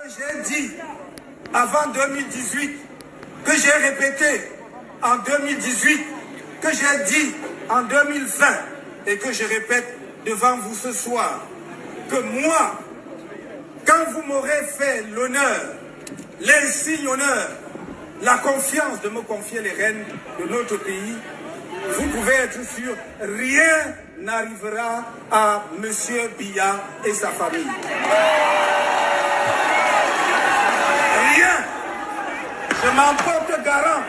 J'ai dit avant 2018, que j'ai répété en 2018, que j'ai dit en 2020 et que je répète devant vous ce soir, que moi, quand vous m'aurez fait l'honneur, l'insigne honneur, la confiance de me confier les rênes de notre pays, vous pouvez être sûr, rien n'arrivera à M. Biya et sa famille. Rien. Je m'en porte garant.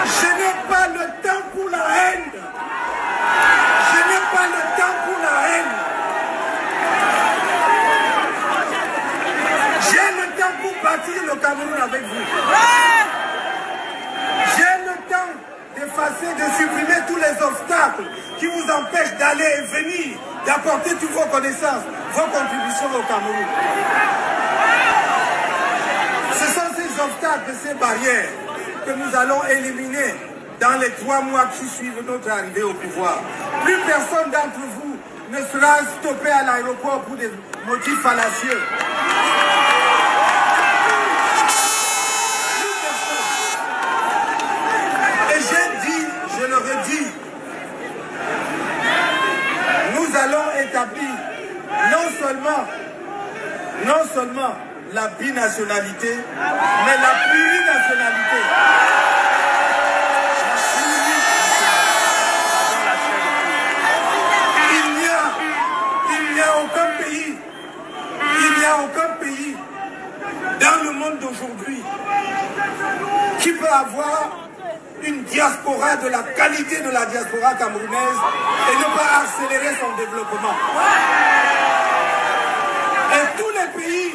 Je n'ai pas le temps pour la haine. Je n'ai pas le temps pour la haine. J'ai le temps pour bâtir le Cameroun avec vous. J'ai le temps d'effacer, de supprimer tous les obstacles qui vous empêchent d'aller et venir, d'apporter toutes vos connaissances, vos contributions au Cameroun. Ce sont ces obstacles, ces barrières que nous allons éliminer dans les 3 mois qui suivent notre arrivée au pouvoir. Plus personne d'entre vous ne sera stoppé à l'aéroport pour des motifs fallacieux. Et j'ai dit, je le redis, nous allons établir non seulement la binationalité, mais la plurinationalité. Il n'y a aucun pays dans le monde d'aujourd'hui qui peut avoir une diaspora de la qualité de la diaspora camerounaise et ne pas accélérer son développement. Et tous les pays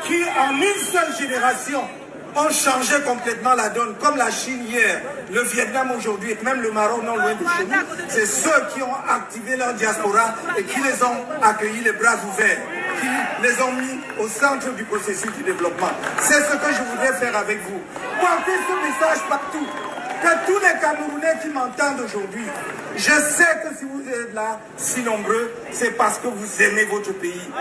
qui, en une seule génération, ont changé complètement la donne, comme la Chine hier, le Vietnam aujourd'hui, et même le Maroc non loin de chez nous, c'est ceux qui ont activé leur diaspora et qui les ont accueillis les bras ouverts, qui les ont mis au centre du processus du développement. C'est ce que je voudrais faire avec vous. Portez ce message partout, que tous les Camerounais qui m'entendent aujourd'hui, je sais que si vous êtes là, si nombreux, c'est parce que vous aimez votre pays.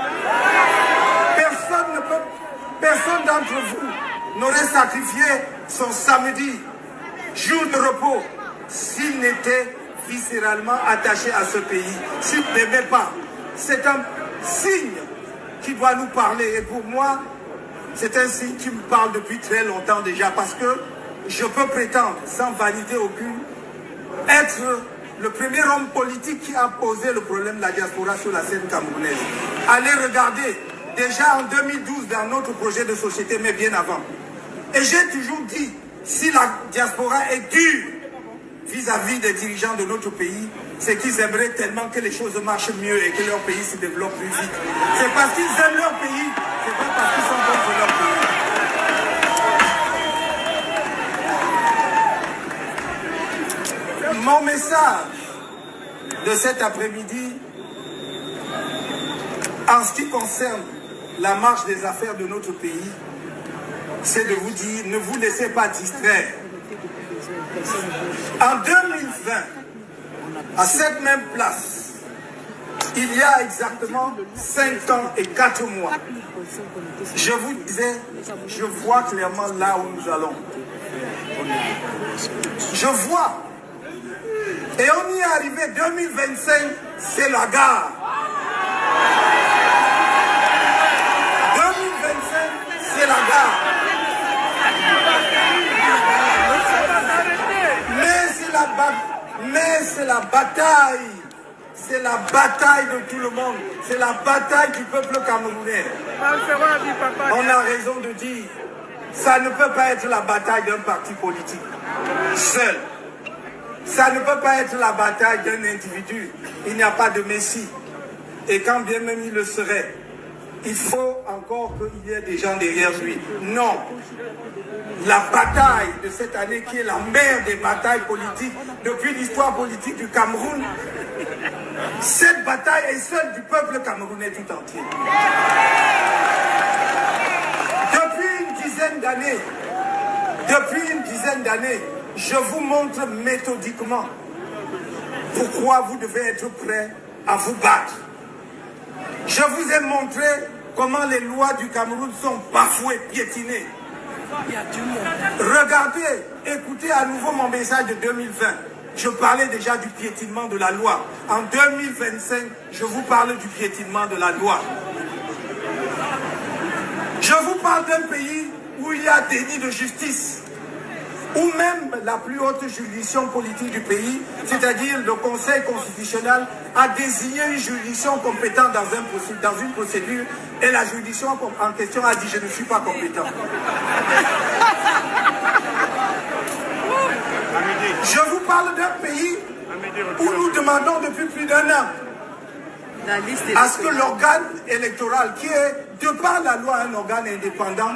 Personne d'entre vous n'aurait sacrifié son samedi, jour de repos, s'il n'était viscéralement attaché à ce pays, s'il n'aimait pas. C'est un signe qui doit nous parler. Et pour moi, c'est un signe qui me parle depuis très longtemps déjà, parce que je peux prétendre, sans valider aucune, être le premier homme politique qui a posé le problème de la diaspora sur la scène camerounaise. Allez regarder, déjà en 2012, dans notre projet de société, mais bien avant. Et j'ai toujours dit, si la diaspora est dure vis-à-vis des dirigeants de notre pays, c'est qu'ils aimeraient tellement que les choses marchent mieux et que leur pays se développe plus vite. C'est parce qu'ils aiment leur pays, c'est pas parce qu'ils sont contre leur pays. Mon message de cet après-midi, en ce qui concerne la marche des affaires de notre pays, c'est de vous dire, ne vous laissez pas distraire. En 2020, à cette même place, il y a exactement 5 ans et 4 mois, je vous disais, je vois clairement là où nous allons. Je vois. Et on y est arrivé 2025, c'est la gare. 2025, c'est la gare. Mais c'est la bataille. C'est la bataille de tout le monde. C'est la bataille du peuple camerounais. On a raison de dire, ça ne peut pas être la bataille d'un parti politique seul. Ça ne peut pas être la bataille d'un individu. Il n'y a pas de messie. Et quand bien même il le serait, il faut encore qu'il y ait des gens derrière lui. Non. La bataille de cette année, qui est la mère des batailles politiques depuis l'histoire politique du Cameroun, cette bataille est celle du peuple camerounais tout entier. Depuis une dizaine d'années, je vous montre méthodiquement pourquoi vous devez être prêts à vous battre. Je vous ai montré comment les lois du Cameroun sont bafouées, piétinées. Regardez, écoutez à nouveau mon message de 2020. Je parlais déjà du piétinement de la loi. En 2025, je vous parle du piétinement de la loi. Je vous parle d'un pays où il y a déni de justice, où même la plus haute juridiction politique du pays, c'est-à-dire le Conseil constitutionnel, a désigné une juridiction compétente dans une procédure et la juridiction en question a dit « je ne suis pas compétent ». Je vous parle d'un pays où nous demandons depuis plus d'1 an à ce que l'organe électoral, qui est de par la loi un organe indépendant,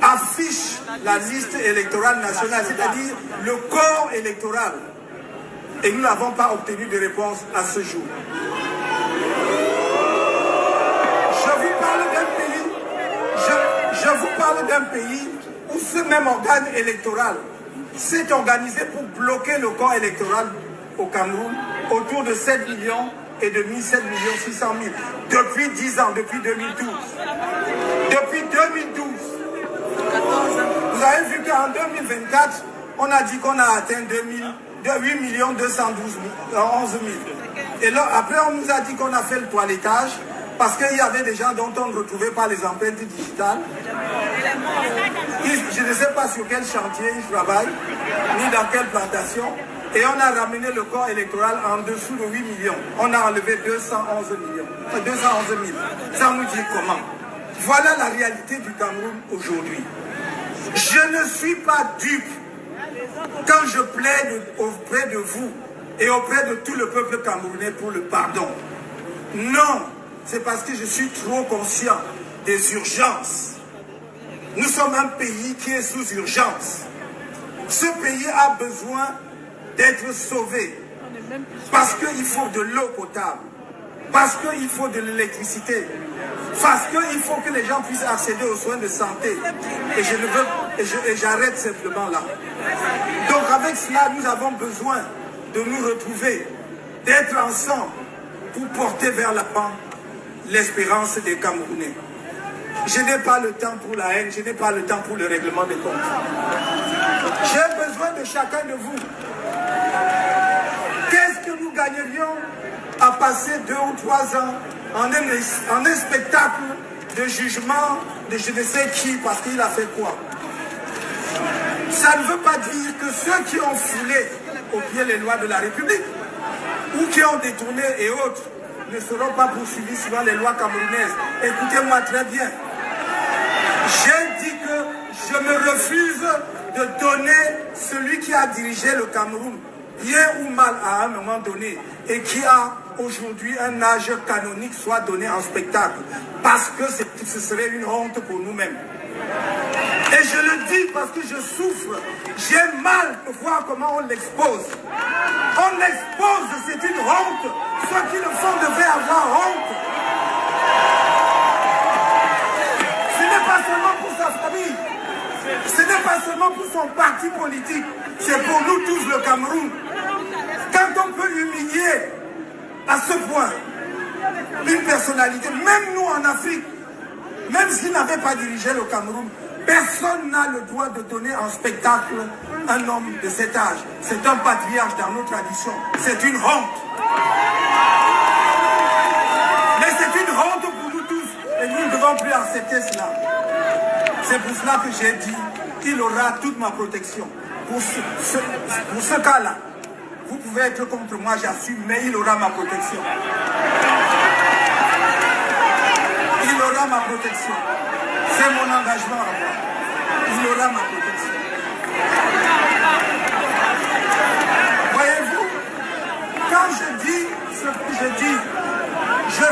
affiche la liste électorale nationale, c'est-à-dire le corps électoral. Et nous n'avons pas obtenu de réponse à ce jour. Je vous parle d'un pays où ce même organe électoral s'est organisé pour bloquer le corps électoral au Cameroun autour de 7 millions et demi, 7 600 000 depuis 10 ans, depuis 2012. Depuis 2012. Vous avez vu qu'en 2024, on a dit qu'on a atteint 8 212 11 000. Et là, après, on nous a dit qu'on a fait le toilettage parce qu'il y avait des gens dont on ne retrouvait pas les empreintes digitales. Je ne sais pas sur quel chantier ils travaillent, ni dans quelle plantation. Et on a ramené le corps électoral en dessous de 8 millions. On a enlevé 211 000. Ça nous dit comment? Voilà la réalité du Cameroun aujourd'hui. Je ne suis pas dupe quand je plaide auprès de vous et auprès de tout le peuple camerounais pour le pardon. Non, c'est parce que je suis trop conscient des urgences. Nous sommes un pays qui est sous urgence. Ce pays a besoin d'être sauvé parce qu'il faut de l'eau potable, parce qu'il faut de l'électricité, parce qu'il faut que les gens puissent accéder aux soins de santé. Et j'arrête simplement là. Donc avec cela, nous avons besoin de nous retrouver, d'être ensemble pour porter vers l'avant l'espérance des Camerounais. Je n'ai pas le temps pour la haine, je n'ai pas le temps pour le règlement des comptes. J'ai besoin de chacun de vous. Qu'est-ce que nous gagnerions à passer 2 ou 3 ans en un spectacle de jugement de je ne sais qui parce qu'il a fait quoi? Ça ne veut pas dire que ceux qui ont foulé au pied les lois de la République ou qui ont détourné et autres ne seront pas poursuivis suivant les lois camerounaises. Écoutez-moi très bien. J'ai dit que je me refuse de donner celui qui a dirigé le Cameroun, bien ou mal à un moment donné, et qui a aujourd'hui un âge canonique, soit donné en spectacle, parce que ce serait une honte pour nous-mêmes. Et je le dis parce que je souffre. J'ai mal de voir comment on l'expose. On l'expose, c'est une honte. Ceux qui le font devaient avoir honte. Ce n'est pas seulement pour sa famille. Ce n'est pas seulement pour son parti politique. C'est pour nous tous le Cameroun. Quand on peut humilier à ce point une personnalité, même nous en Afrique, même s'il n'avait pas dirigé le Cameroun, personne n'a le droit de donner en spectacle un homme de cet âge. C'est un patriarche dans nos traditions. C'est une honte. Mais c'est une honte pour nous tous. Et nous ne devons plus accepter cela. C'est pour cela que j'ai dit qu'il aura toute ma protection. Pour ce cas-là, vous pouvez être contre moi, j'assume, mais il aura ma protection. Il aura ma protection. C'est mon engagement à moi. Il aura ma protection. Voyez-vous, quand je dis ce que je dis, je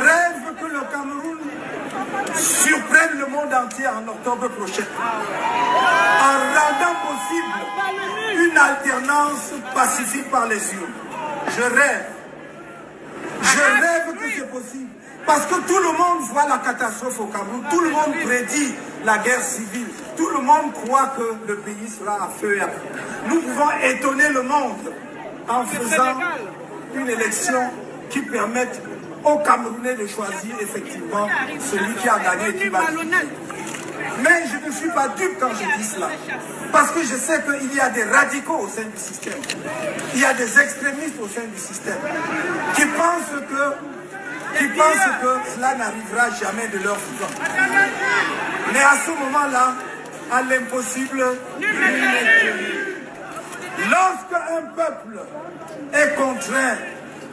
rêve que le Cameroun surprenne le monde entier en octobre prochain, en rendant possible une alternance pacifique par les urnes. Je rêve que c'est possible. Parce que tout le monde voit la catastrophe au Cameroun, tout le monde prédit la guerre civile, tout le monde croit que le pays sera à feu et à feu. Nous pouvons étonner le monde en faisant une élection qui permettent aux Camerounais de choisir effectivement celui qui a gagné et qui va gagner. Mais je ne suis pas dupe quand je dis cela. Parce que je sais qu'il y a des radicaux au sein du système. Il y a des extrémistes au sein du système qui pensent que cela n'arrivera jamais de leur vivant. Mais à ce moment-là, à l'impossible, lorsque un peuple est contraint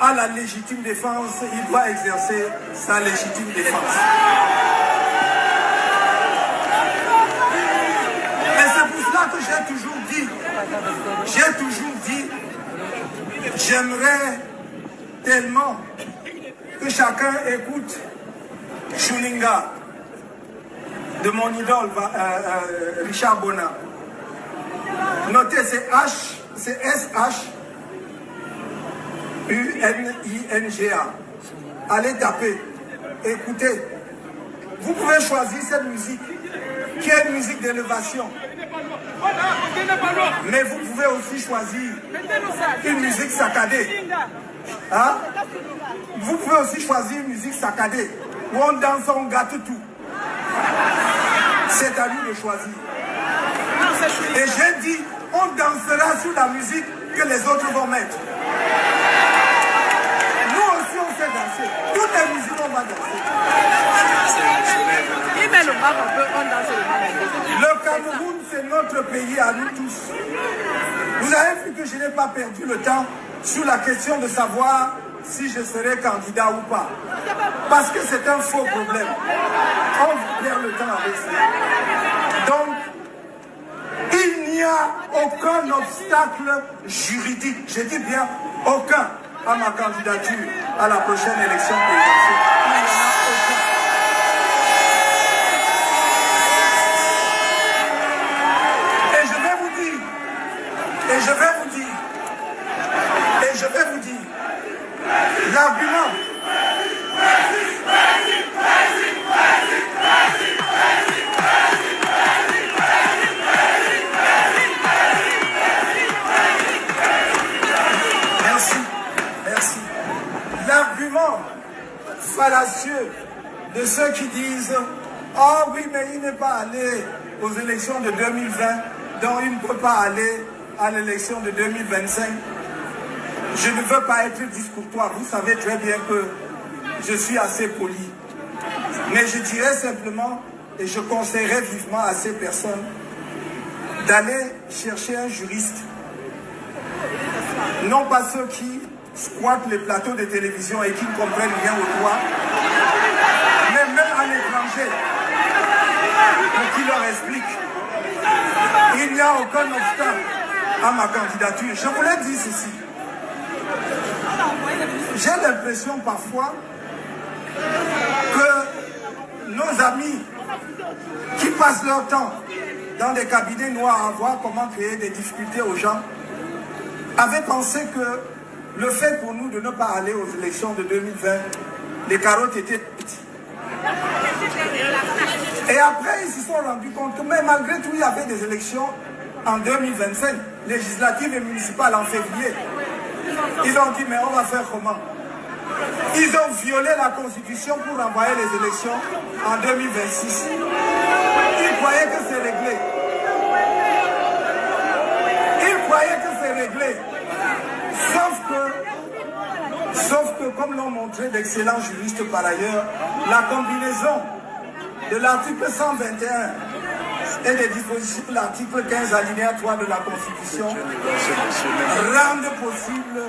à la légitime défense, il doit exercer sa légitime défense. Et c'est pour cela que j'ai toujours dit, j'aimerais tellement que chacun écoute Shuninga de mon idole Richard Bona. Notez, c'est S-H-U-N-I-N-G-A. Allez taper, écoutez. Vous pouvez choisir cette musique qui est une musique d'élévation. Mais vous pouvez aussi choisir une musique saccadée. Hein? Vous pouvez aussi choisir une musique saccadée où on danse, on gâte tout. C'est à lui de choisir. Et j'ai dit, on dansera sur la musique que les autres vont mettre. Nous aussi on sait danser. Toutes les musiques on va danser. Le Cameroun c'est notre pays à nous tous. Vous avez vu que je n'ai pas perdu le temps sur la question de savoir si je serai candidat ou pas. Parce que c'est un faux problème. On perd le temps avec ça. Donc, il n'y a aucun obstacle juridique, je dis bien aucun, à ma candidature à la prochaine élection présidentielle. Il n'y en a aucun. Et je vais vous dire, l'argument. Merci. L'argument fallacieux de ceux qui disent « Ah oui, mais il n'est pas allé aux élections de 2020, donc il ne peut pas aller à l'élection de 2025. » Je ne veux pas être discourtois, vous savez très bien que je suis assez poli. Mais je dirais simplement, et je conseillerais vivement à ces personnes, d'aller chercher un juriste. Non pas ceux qui squattent les plateaux de télévision et qui ne comprennent rien au droit, mais même à l'étranger, pour qu'ils leur expliquent. Il n'y a aucun obstacle à ma candidature. Je voulais dire ceci. J'ai l'impression parfois que nos amis qui passent leur temps dans des cabinets noirs à voir comment créer des difficultés aux gens avaient pensé que le fait pour nous de ne pas aller aux élections de 2020, les carottes étaient petites. Et après, ils se sont rendus compte que même malgré tout, il y avait des élections en 2025, législatives et municipales en février. Ils ont dit, mais on va faire comment? Ils ont violé la Constitution pour renvoyer les élections en 2026. Ils croyaient que c'est réglé. Sauf que, comme l'ont montré d'excellents juristes par ailleurs, la combinaison de l'article 121 et des dispositions de l'article 15 alinéa 3 de la Constitution rendent possible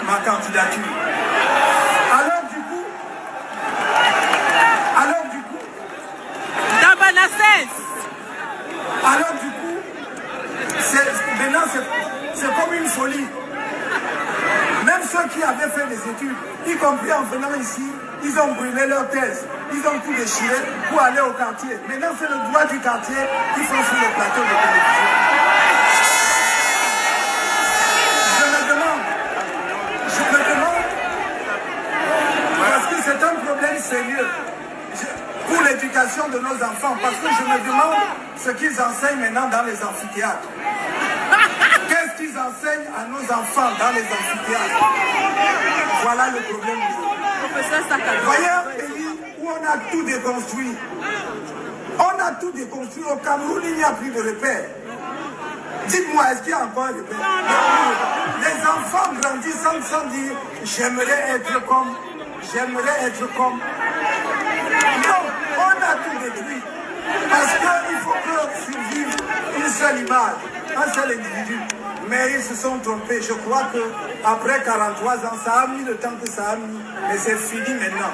ma candidature. Alors du coup, maintenant c'est comme une folie. Même ceux qui avaient fait des études, y compris en venant ici, ils ont brûlé leur thèse, ils ont tout déchiré pour aller au quartier. Maintenant c'est le droit du quartier qui sont sur les plateaux de télévision. Je me demande, parce que c'est un problème sérieux pour l'éducation de nos enfants, parce que je me demande ce qu'ils enseignent maintenant dans les amphithéâtres. Qu'est-ce qu'ils enseignent à nos enfants dans les amphithéâtres. Voilà le problème. Voyez un pays où on a tout déconstruit. On a tout déconstruit. Au Cameroun, il n'y a plus de repères. Dites-moi, est-ce qu'il y a encore un repère? Les enfants grandissent sans dire « j'aimerais être comme ». Non, on a tout détruit. Parce qu'il faut que survive une seule image, un seul individu. Mais ils se sont trompés. Je crois qu'après 43 ans, ça a mis le temps que ça a mis. Mais c'est fini maintenant.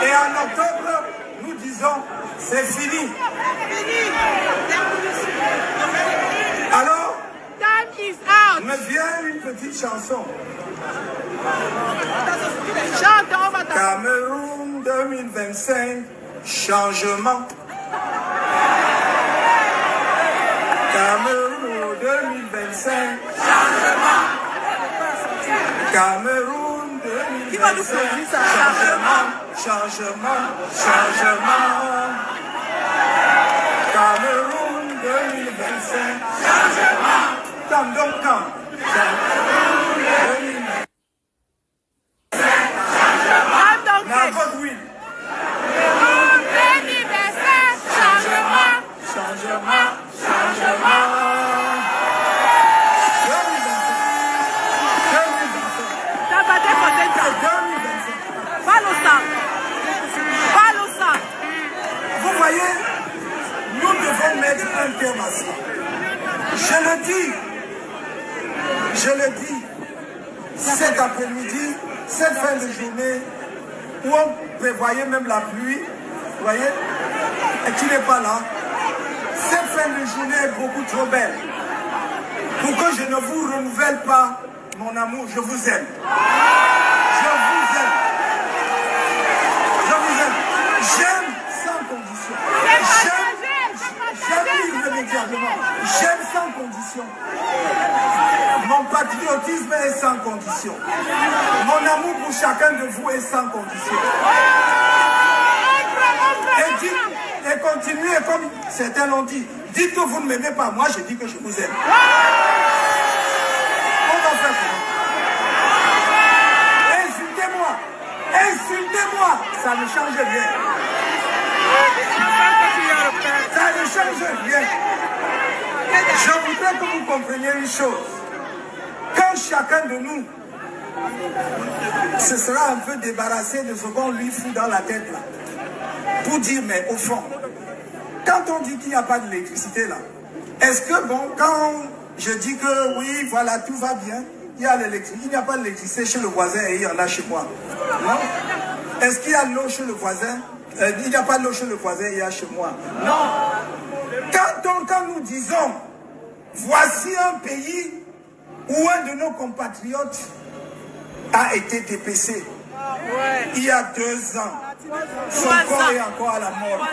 Et en octobre, nous disons, c'est fini. Alors, me vient une petite chanson. Cameroun 2025, changement. Cameroun 2025, changement. Cameroun 2025, changement. Cameroun 2025, changement. Come, don't come. Now God will. Vous voyez, nous devons mettre un terme à ça. Je le dis, cet après-midi, cette fin de journée, où on prévoyait même la pluie, vous voyez, et qui n'est pas là. Cette fin de journée est beaucoup trop belle. Pour que je ne vous renouvelle pas mon amour, je vous aime. Je vous aime. J'aime sans condition. J'aime irrémédiablement. J'aime sans condition. Mon patriotisme est sans condition. Mon amour pour chacun de vous est sans condition. Et continuez comme certains l'ont dit. Dites que vous ne m'aimez pas. Moi, je dis que je vous aime. On va faire ça. Insultez-moi. Ça ne change rien. Ça ne change rien. Je voudrais que vous compreniez une chose. Quand chacun de nous se sera un peu débarrassé de ce qu'on lui fout dans la tête là, pour dire, mais au fond, quand on dit qu'il n'y a pas d'électricité là, est-ce que bon, quand je dis que oui, voilà, tout va bien, il y a l'électricité, il n'y a pas d'électricité chez le voisin et il y en a chez moi, non? Est-ce qu'il y a de l'eau chez le voisin? Il n'y a pas de l'eau chez le voisin et il y a chez moi? Non. Quand nous disons, voici un pays où un de nos compatriotes a été dépecé il y a 2 ans, son corps est encore à la mort.